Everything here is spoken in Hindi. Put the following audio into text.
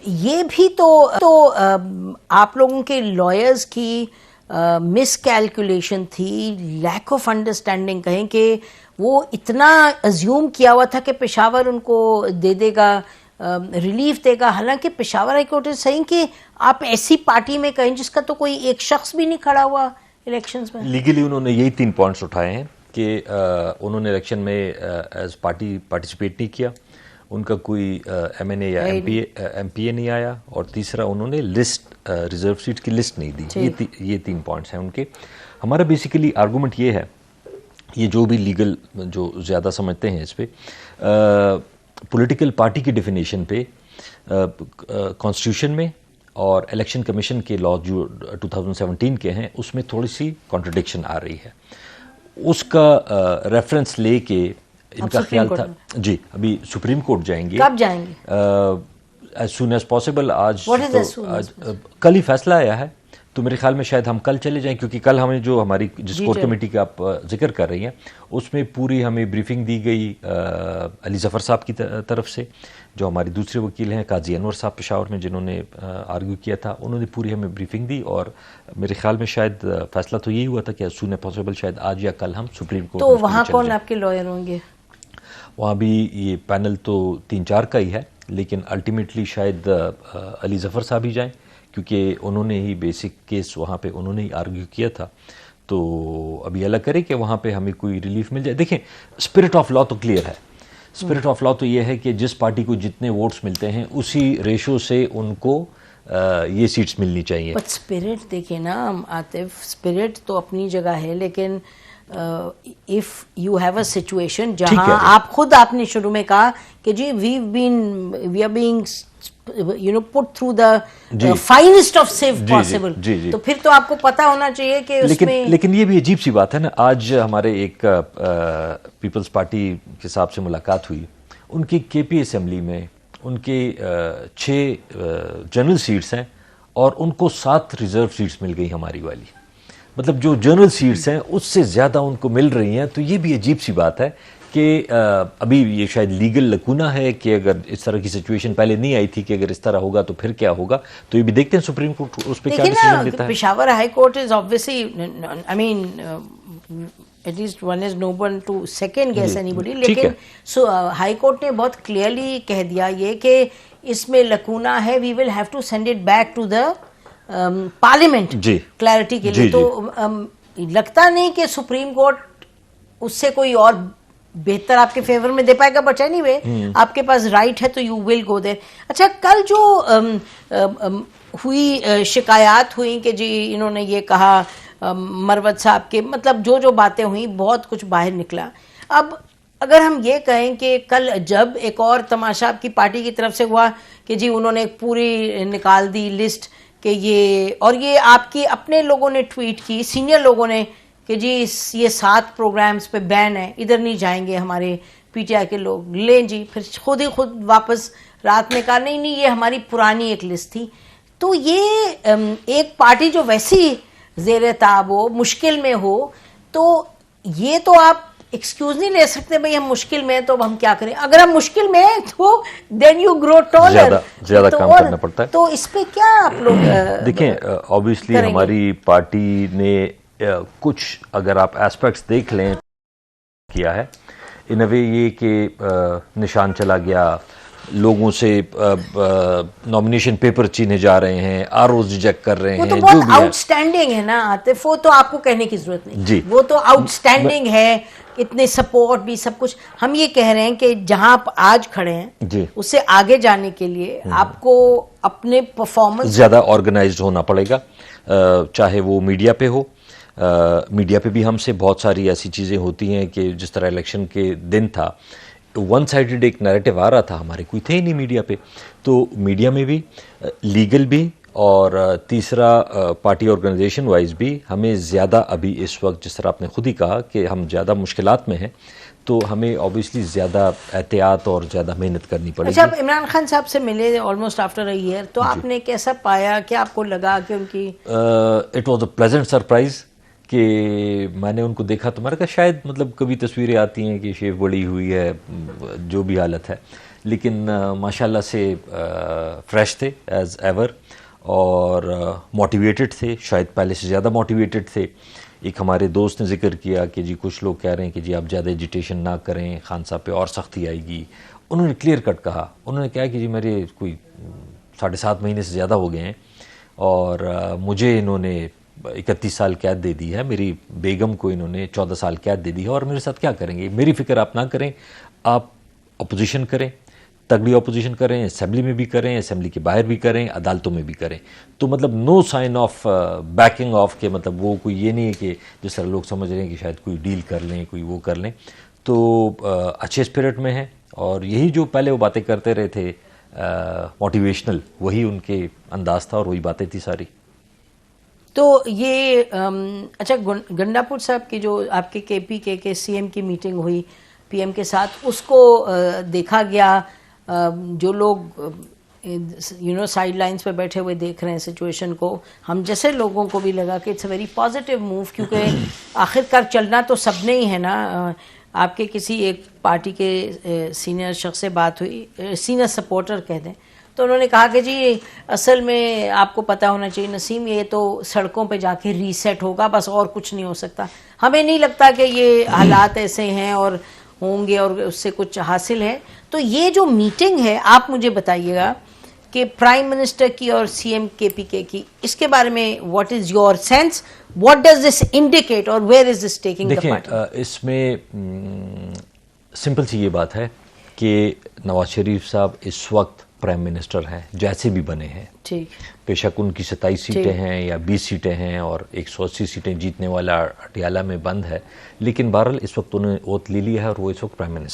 ये भी तो आप लोगों के लॉयर्स की मिसकैलकुलेशन थी, लैक ऑफ अंडरस्टैंडिंग कहें कि वो इतना अज्यूम किया हुआ था कि पेशावर उनको दे देगा, रिलीफ देगा। हालांकि पेशावर हाई कोर्ट सही कि आप ऐसी पार्टी में कहें जिसका तो कोई एक शख्स भी नहीं खड़ा हुआ इलेक्शंस में। लीगली उन्होंने यही 3 पॉइंट्स उठाए हैं कि उन्होंने इलेक्शन में एज पार्टी पार्टिसिपेट नहीं किया, उनका कोई एमएनए या एमपीए नहीं आया, और तीसरा उन्होंने लिस्ट रिजर्व सीट की लिस्ट नहीं दी। ये 3 पॉइंट्स हैं उनके। हमारा बेसिकली आर्गूमेंट ये है, ये जो भी लीगल जो ज़्यादा समझते हैं इस पे, पॉलिटिकल पार्टी की डेफिनेशन पे कॉन्स्टिट्यूशन में और इलेक्शन कमीशन के लॉ जो 2017 के हैं उसमें थोड़ी सी कॉन्ट्रडिक्शन आ रही है। उसका रेफरेंस लेके इनका ख्याल था जी अभी सुप्रीम कोर्ट जाएंगे। कब जाएंगे? As soon as possible. आज कल ही फैसला आया है, तो मेरे ख्याल में शायद हम कल चले जाएं, क्योंकि कल हमें जो हमारी जिस कोर कमेटी का आप जिक्र कर रही हैं उसमें पूरी हमें ब्रीफिंग दी गई अली जफ़र साहब की तरफ से, जो हमारी दूसरे वकील हैं काजी अनवर साहब पेशावर में जिन्होंने आर्ग्यू किया था। उन्होंने पूरी हमें ब्रीफिंग दी और मेरे ख्याल में शायद फैसला तो यही हुआ था कि एज सून एज पॉसिबल शायद आज या कल हम सुप्रीम कोर्ट। तो वहाँ कौन आपके लॉयर होंगे? वहाँ भी ये पैनल तो 3-4 का ही है, लेकिन अल्टीमेटली शायद अली जफ़र साहब ही जाएं, क्योंकि उन्होंने ही बेसिक केस वहाँ पे उन्होंने ही आर्ग्यू किया था। तो अभी अल्लाह करे कि वहाँ पे हमें कोई रिलीफ मिल जाए। देखें, स्पिरिट ऑफ लॉ तो क्लियर है। स्पिरिट ऑफ लॉ तो ये है कि जिस पार्टी को जितने वोट्स मिलते हैं उसी रेशो से उनको ये सीट्स मिलनी चाहिए। बट स्पिरिट देखिए ना आतिफ, स्पिरिट तो अपनी जगह है, लेकिन if you have a situation जहां आप खुद आपने शुरू में कहा कि जी we are being put through the finest of safe possible, तो फिर तो आपको पता होना चाहिए कि लेकिन ये भी अजीब सी बात है ना। आज हमारे एक पीपल्स पार्टी के साहब से मुलाकात हुई, उनकी केपी असेंबली में उनके 6 जनरल सीट्स हैं और उनको 7 रिजर्व सीट्स मिल गई हमारी वाली। मतलब जो जनरल सीट्स हैं उससे ज़्यादा उनको मिल रही हैं। तो ये भी अजीब सी बात है कि अभी ये शायद लीगल लकूना है कि अगर इस तरह की सिचुएशन पहले नहीं आई थी कि अगर इस तरह होगा तो फिर क्या होगा। तो ये भी देखते हैं सुप्रीम कोर्ट उस पर क्या डिसीजन देता है। Peshawar high court is obviously, I mean at least one is no one to second guess anybody, लेकिन हाई कोर्ट ने बहुत क्लियरली कह दिया ये कि इसमें लकूना है, we will have to send it back to the parliament clarity के लिए। तो लगता नहीं कि सुप्रीम कोर्ट उससे कोई और बेहतर आपके फेवर में दे पाएगा, बट एनीवे आपके पास राइट है तो यू विल गो देयर। अच्छा, कल जो हुई शिकायत हुई कि जी इन्होंने ये कहा मरवत साहब के, मतलब जो जो बातें हुई बहुत कुछ बाहर निकला। अब अगर हम ये कहें कि कल जब एक और तमाशा आपकी पार्टी की तरफ से हुआ कि जी उन्होंने पूरी निकाल दी लिस्ट कि ये, और ये आपकी अपने लोगों ने ट्वीट की, सीनियर लोगों ने, कि जी ये 7 प्रोग्राम्स पे बैन है, इधर नहीं जाएंगे हमारे पीटीआई के लोग। लें जी, फिर खुद वापस रात में कहा नहीं ये हमारी पुरानी एक लिस्ट थी। तो ये एक पार्टी जो वैसी ज़ेरे ताब हो, मुश्किल में हो, तो ये तो आप एक्सक्यूज नहीं ले सकते भाई हम मुश्किल में हैं तो अब हम क्या करें। अगर हम मुश्किल में हैं तो देन यू ग्रो टॉलर, ज्यादा काम करना पड़ता है। तो इस पे क्या आप लोग देखें, ऑब्वियसली हमारी पार्टी ने कुछ अगर आप एस्पेक्ट्स देख लें किया है इन अ वे, ये कि निशान चला गया, लोगों से नॉमिनेशन पेपर छीने जा रहे हैं, आरओज रिजेक्ट कर रहे हैं। वो तो बहुत आउटस्टैंडिंग है ना आतिफ, वो तो आपको कहने की जरूरत नहीं जी, वो तो आउटस्टैंडिंग है, इतने सपोर्ट भी सब कुछ। हम ये कह रहे हैं कि जहां आप आज खड़े हैं जी, उससे आगे जाने के लिए आपको अपने परफॉर्मेंस ज्यादा ऑर्गेनाइज्ड होना पड़ेगा, चाहे वो मीडिया पे हो। मीडिया पे भी हमसे बहुत सारी ऐसी चीज़ें होती हैं कि जिस तरह इलेक्शन के दिन था, वन साइडेड एक नैरेटिव आ रहा था, हमारे कोई थे ही नहीं मीडिया पे। तो मीडिया में भी, लीगल भी, और तीसरा पार्टी ऑर्गेनाइजेशन वाइज भी हमें ज़्यादा अभी इस वक्त, जिस तरह आपने खुद ही कहा कि हम ज़्यादा मुश्किलात में हैं, तो हमें ऑब्वियसली ज़्यादा एहतियात और ज़्यादा मेहनत करनी पड़ेगी। अच्छा, इमरान खान साहब से मिले ऑलमोस्ट आफ्टर अ ईयर, तो आपने कैसा पाया, क्या आपको लगा कि उनकी it was a pleasant surprise कि मैंने उनको देखा तो मैंने कहा शायद, मतलब कभी तस्वीरें आती हैं कि शेव बड़ी हुई है, जो भी हालत है, लेकिन माशाल्लाह से फ्रेश थे एज एवर और मोटिवेटेड थे, शायद पहले से ज़्यादा मोटिवेटेड थे। एक हमारे दोस्त ने जिक्र किया कि जी कुछ लोग कह रहे हैं कि जी आप ज़्यादा एजिटेशन ना करें, खान साहब पे और सख्ती आएगी। उन्होंने क्लियर कट कहा, उन्होंने कहा कि जी मेरे कोई 7.5 महीने से ज़्यादा हो गए हैं और मुझे इन्होंने 31 साल कैद दे दी है, मेरी बेगम को इन्होंने 14 साल कैद दे दी है और मेरे साथ क्या करेंगे। मेरी फ़िक्र आप ना करें, आप अपोजिशन करें, तगड़ी अपोजिशन करें, असेंबली में भी करें, असेंबली के बाहर भी करें, अदालतों में भी करें। तो मतलब no sign of backing off के, मतलब वो कोई ये नहीं है कि जिस तरह लोग समझ रहे हैं कि शायद कोई डील कर लें, कोई वो कर लें। तो अच्छे स्पिरिट में हैं और यही जो पहले वो बातें करते रहे थे मोटिवेशनल, वही उनके अंदाज था और वही बातें थी सारी। तो ये अच्छा, गंडापुर साहब की जो आपके केपीके के सीएम की मीटिंग हुई पीएम के साथ, उसको देखा गया। जो लोग साइड लाइन्स पे बैठे हुए देख रहे हैं सिचुएशन को, हम जैसे लोगों को भी लगा कि it's a very positive move, क्योंकि आखिरकार चलना तो सबने ही है ना। आपके किसी एक पार्टी के सीनियर शख्स से बात हुई, सीनियर सपोर्टर कह दें, तो उन्होंने कहा कि जी असल में आपको पता होना चाहिए नसीम, ये तो सड़कों पे जाके रीसेट होगा, बस और कुछ नहीं हो सकता। हमें नहीं लगता कि ये हालात ऐसे हैं और होंगे और उससे कुछ हासिल है। तो ये जो मीटिंग है, आप मुझे बताइएगा कि प्राइम मिनिस्टर की और सीएम केपीके की, इसके बारे में what is your sense, what does this indicate और where is this taking the party? देखिए, इसमें सिंपल सी ये बात है कि नवाज शरीफ साहब इस वक्त प्राइम मिनिस्टर हैं, जैसे भी बने हैं। ठीक, बेशक उनकी 27 सीटें हैं या 20 सीटें हैं और 180 सीटें जीतने वाला अटियाला में बंद है, लेकिन बहरहाल इस वक्त उन्होंने ओथ ले लिया है और वो इस वक्त प्राइम मिनिस्टर